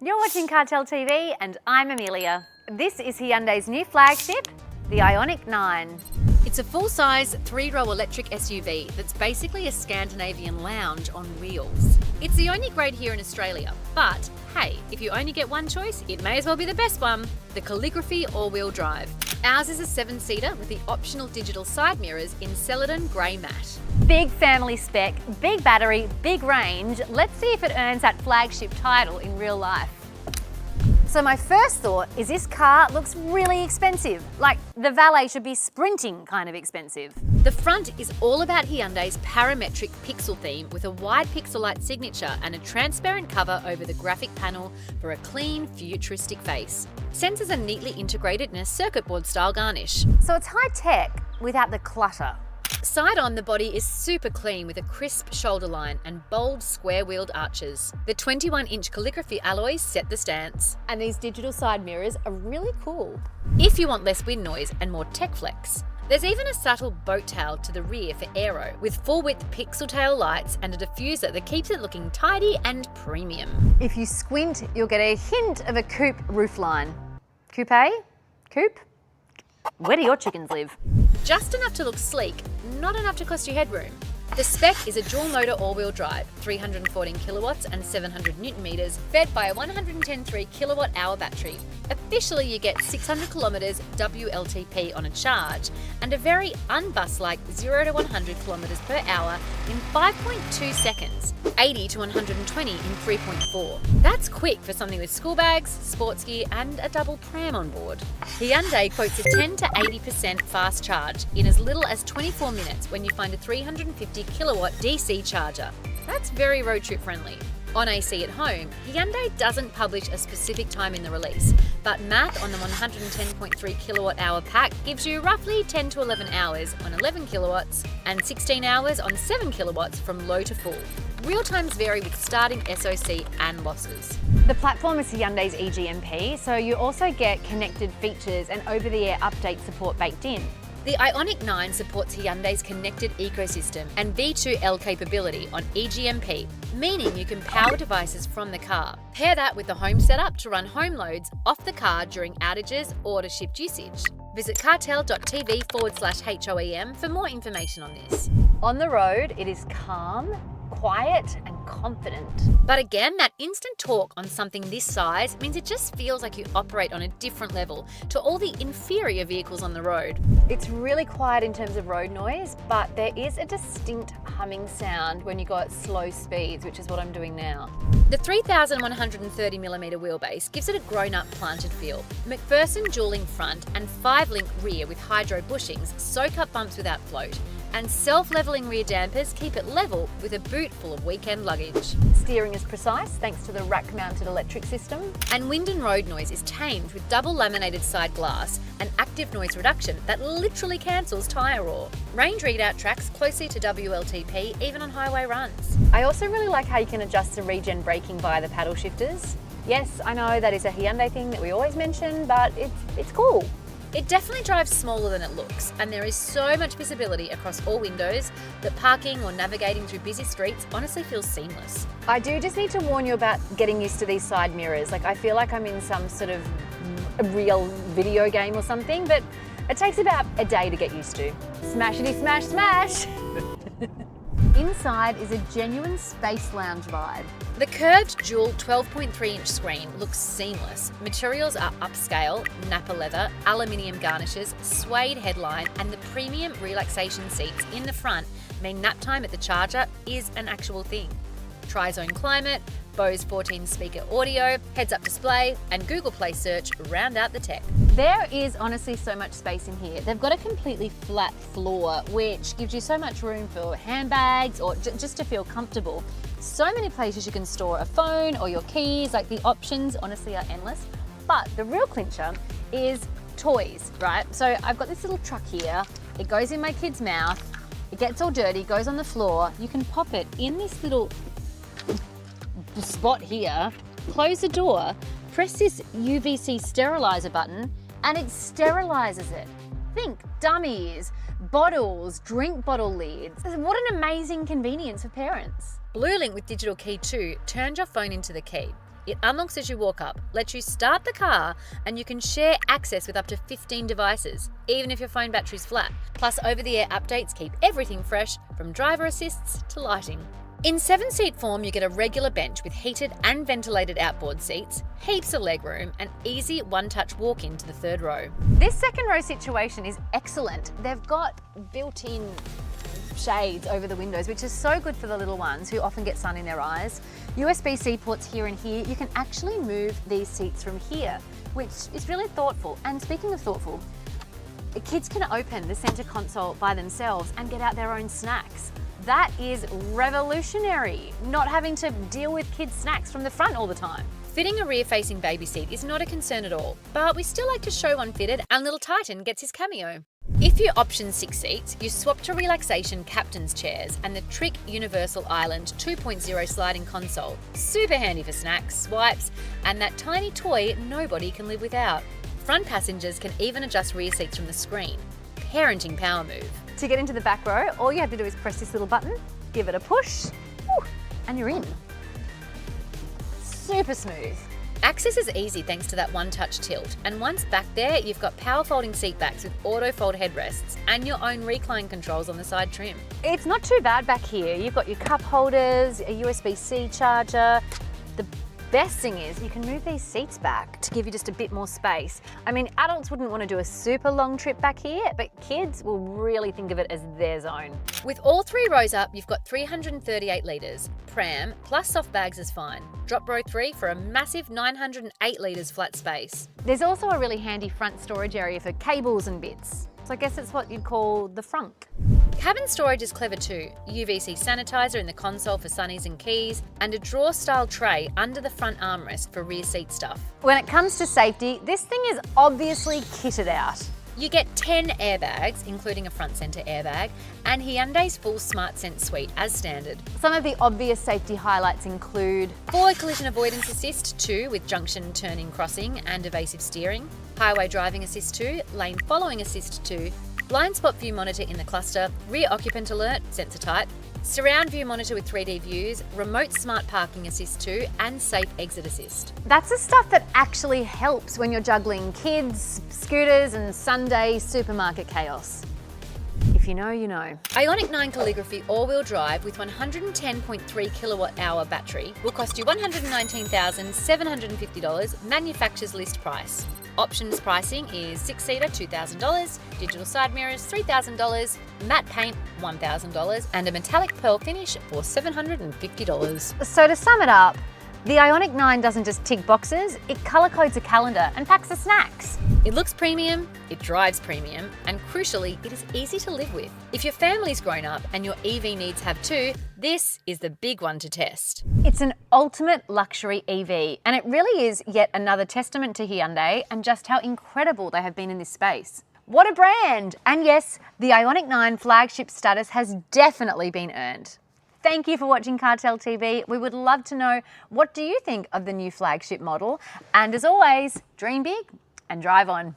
You're watching CarTell TV and I'm Amelia. This is Hyundai's new flagship, the IONIQ 9. It's a full-size, three-row electric SUV that's basically a Scandinavian lounge on wheels. It's the only grade here in Australia, but hey, if you only get one choice, it may as well be the best one, the Calligraphy all-wheel drive. Ours is a 7-seater with the optional digital side mirrors in Celadon grey matte. Big family spec, big battery, big range. Let's see if it earns that flagship title in real life. So my first thought is this car looks really expensive. Like the valet should be sprinting kind of expensive. The front is all about Hyundai's parametric pixel theme with a wide pixel light signature and a transparent cover over the graphic panel for a clean, futuristic face. Sensors are neatly integrated in a circuit board style garnish. So it's high tech without the clutter. Side on, the body is super clean with a crisp shoulder line and bold square-wheeled arches. The 21-inch calligraphy alloys set the stance. And these digital side mirrors are really cool. If you want less wind noise and more tech flex. There's even a subtle boat tail to the rear for aero, with full-width pixel tail lights and a diffuser that keeps it looking tidy and premium. If you squint, you'll get a hint of a coupe roofline. Coupe? Coupe? Where do your chickens live? Just enough to look sleek, not enough to cost you headroom. The spec is a dual motor all-wheel drive, 314 kilowatts and 700 newton meters, fed by a 110.3 kilowatt hour battery. Officially, you get 600 kilometers WLTP on a charge and a very unbus-like 0 to 100 kilometers per hour in 5.2 seconds, 80 to 120 in 3.4. That's quick for something with school bags, sports gear and a double pram on board. Hyundai quotes a 10 to 80% fast charge in as little as 24 minutes when you find a 350 kilowatt DC charger. That's very road trip friendly. On AC at home, Hyundai doesn't publish a specific time in the release, but math on the 110.3 kilowatt hour pack gives you roughly 10 to 11 hours on 11 kilowatts and 16 hours on 7 kilowatts from low to full. Real times vary with starting SOC and losses. The platform is Hyundai's E-GMP, so you also get connected features and over-the-air update support baked in. The IONIQ 9 supports Hyundai's connected ecosystem and V2L capability on E-GMP, meaning you can power devices from the car. Pair that with the home setup to run home loads off the car during outages or to shift usage. Visit CarTell.tv/HOEM for more information on this. On the road, it is calm, quiet and confident. But again, that instant torque on something this size means it just feels like you operate on a different level to all the inferior vehicles on the road. It's really quiet in terms of road noise, but there is a distinct humming sound when you go at slow speeds, which is what I'm doing now. The 3,130mm wheelbase gives it a grown-up planted feel. McPherson dual-link front and 5-link rear with hydro bushings soak up bumps without float, and self-leveling rear dampers keep it level with a boot full of weekend luggage. Steering is precise thanks to the rack-mounted electric system. And wind and road noise is tamed with double laminated side glass and active noise reduction that literally cancels tyre roar. Range readout tracks closely to WLTP even on highway runs. I also really like how you can adjust the regen braking via the paddle shifters. Yes, I know that is a Hyundai thing that we always mention, but it's cool. It definitely drives smaller than it looks, and there is so much visibility across all windows that parking or navigating through busy streets honestly feels seamless. I do just need to warn you about getting used to these side mirrors. Like I feel like I'm in some sort of real video game or something, but it takes about a day to get used to. Smashity smash smash! Inside is a genuine space lounge vibe. The curved dual 12.3-inch screen looks seamless. Materials are upscale, Napa leather, aluminium garnishes, suede headline, and the premium relaxation seats in the front mean nap time at the charger is an actual thing. Tri-zone climate, Bose 14-speaker audio, heads-up display, and Google Play search round out the tech. There is honestly so much space in here. They've got a completely flat floor, which gives you so much room for handbags or just to feel comfortable. So many places you can store a phone or your keys, like the options honestly are endless. But the real clincher is toys, right? So I've got this little truck here. It goes in my kid's mouth. It gets all dirty, goes on the floor. You can pop it in this little spot here, close the door, press this UVC sterilizer button, and it sterilizes it. Think dummies, bottles, drink bottle lids. What an amazing convenience for parents. BlueLink with digital key too turns your phone into the key. It unlocks as you walk up, lets you start the car, and you can share access with up to 15 devices, even if your phone battery's flat. Plus, over-the-air updates keep everything fresh, from driver assists to lighting. In 7-seat form, you get a regular bench with heated and ventilated outboard seats, heaps of legroom, and easy one-touch walk-in to the third row. This second row situation is excellent. They've got built-in shades over the windows, which is so good for the little ones who often get sun in their eyes. USB-C ports here and here. You can actually move these seats from here, which is really thoughtful. And speaking of thoughtful, kids can open the center console by themselves and get out their own snacks. That is revolutionary, not having to deal with kids' snacks from the front all the time. Fitting a rear-facing baby seat is not a concern at all, but we still like to show one fitted, and little Titan gets his cameo. If you option 6 seats, you swap to relaxation captain's chairs and the Trick Universal Island 2.0 sliding console. Super handy for snacks, swipes, and that tiny toy nobody can live without. Front passengers can even adjust rear seats from the screen. Parenting power move. To get into the back row, all you have to do is press this little button, give it a push, and you're in. Super smooth. Access is easy thanks to that one-touch tilt, and once back there, you've got power folding seat backs with auto-fold headrests and your own recline controls on the side trim. It's not too bad back here. You've got your cup holders, a USB-C charger. The best thing is you can move these seats back to give you just a bit more space. I mean, adults wouldn't want to do a super long trip back here, but kids will really think of it as their zone. With all 3 rows up, you've got 338 litres, pram, plus soft bags is fine. Drop row 3 for a massive 908 litres flat space. There's also a really handy front storage area for cables and bits. So I guess it's what you'd call the frunk. Cabin storage is clever too. UVC sanitizer in the console for sunnies and keys, and a drawer-style tray under the front armrest for rear seat stuff. When it comes to safety, this thing is obviously kitted out. You get 10 airbags, including a front centre airbag, and Hyundai's full Smart Sense suite as standard. Some of the obvious safety highlights include forward collision avoidance assist 2 with junction turning crossing and evasive steering, highway driving assist 2, lane following assist 2, blind spot view monitor in the cluster, rear occupant alert, sensor type, surround view monitor with 3D views, remote smart parking assist 2, and safe exit assist. That's the stuff that actually helps when you're juggling kids, scooters, and Sunday supermarket chaos. If you know, you know. IONIQ 9 Calligraphy all-wheel drive with 110.3 kilowatt-hour battery will cost you $119,750 manufacturer's list price. Options pricing is 6-seater $2,000, digital side mirrors $3,000, matte paint $1,000, and a metallic pearl finish for $750. So to sum it up, the IONIQ 9 doesn't just tick boxes, it colour codes a calendar and packs the snacks. It looks premium, it drives premium, and crucially, it is easy to live with. If your family's grown up and your EV needs have too, this is the big one to test. It's an ultimate luxury EV, and it really is yet another testament to Hyundai and just how incredible they have been in this space. What a brand! And yes, the IONIQ 9 flagship status has definitely been earned. Thank you for watching CarTell TV. We would love to know, what do you think of the new flagship model? And as always, dream big and drive on.